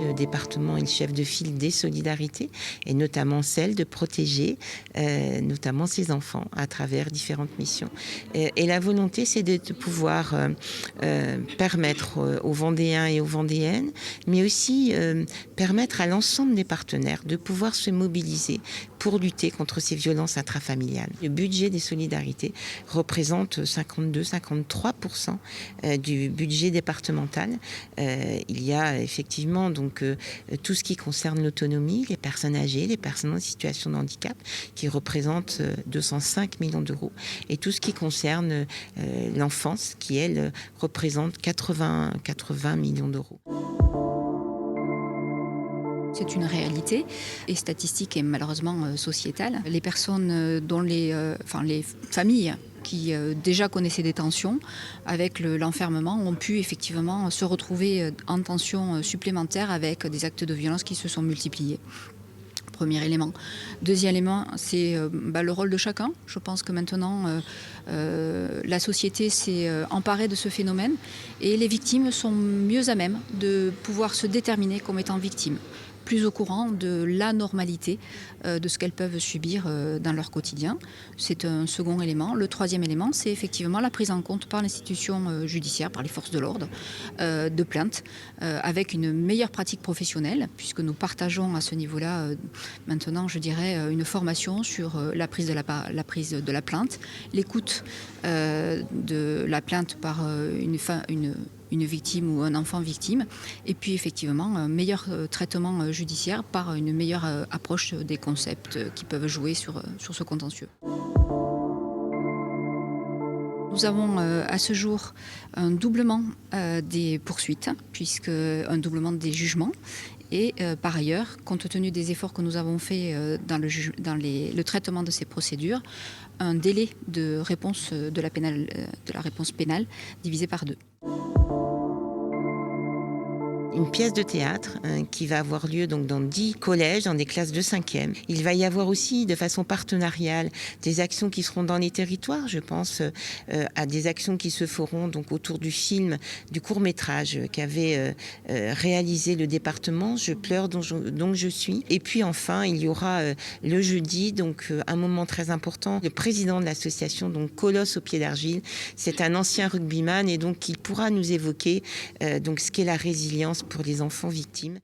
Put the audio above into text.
Le département est le chef de file des solidarités et notamment celle de protéger notamment ses enfants à travers différentes missions. Et la volonté, c'est de pouvoir permettre aux Vendéens et aux Vendéennes, mais aussi permettre à l'ensemble des partenaires de pouvoir se mobiliser pour lutter contre ces violences intrafamiliales. Le budget des solidarités représente 52-53% du budget départemental. Il y a effectivement donc tout ce qui concerne l'autonomie, les personnes âgées, les personnes en situation de handicap, qui représentent 205 millions d'euros, et tout ce qui concerne l'enfance, qui elle représente 80 millions d'euros. C'est une réalité et statistique et malheureusement sociétale. Les personnes dont les familles qui déjà connaissaient des tensions avec l'enfermement ont pu effectivement se retrouver en tension supplémentaire avec des actes de violence qui se sont multipliés. Premier élément. Deuxième élément, c'est le rôle de chacun. Je pense que maintenant, la société s'est emparée de ce phénomène et les victimes sont mieux à même de pouvoir se déterminer comme étant victimes, plus au courant de l'anormalité de ce qu'elles peuvent subir dans leur quotidien. C'est un second élément. Le troisième élément, c'est effectivement la prise en compte par l'institution judiciaire, par les forces de l'ordre, de plaintes, avec une meilleure pratique professionnelle, puisque nous partageons à ce niveau-là maintenant, je dirais, une formation sur la prise de la plainte, l'écoute de la plainte par une victime ou un enfant victime, et puis effectivement un meilleur traitement judiciaire par une meilleure approche des concepts qui peuvent jouer sur ce contentieux. Nous avons à ce jour un doublement des poursuites, puisque un doublement des jugements. Et par ailleurs, compte tenu des efforts que nous avons faits dans le traitement de ces procédures, un délai de réponse de la réponse pénale divisé par 2. Une pièce de théâtre qui va avoir lieu donc dans 10 collèges, dans des classes de 5e. Il va y avoir aussi, de façon partenariale, des actions qui seront dans les territoires. Je pense à des actions qui se feront donc autour du film, du court-métrage qu'avait réalisé le département, Je pleure donc je suis. Et puis enfin, il y aura le jeudi, donc un moment très important. Le président de l'association, donc Colosse au pied d'argile, c'est un ancien rugbyman et donc il pourra nous évoquer donc ce qu'est la résilience pour les enfants victimes.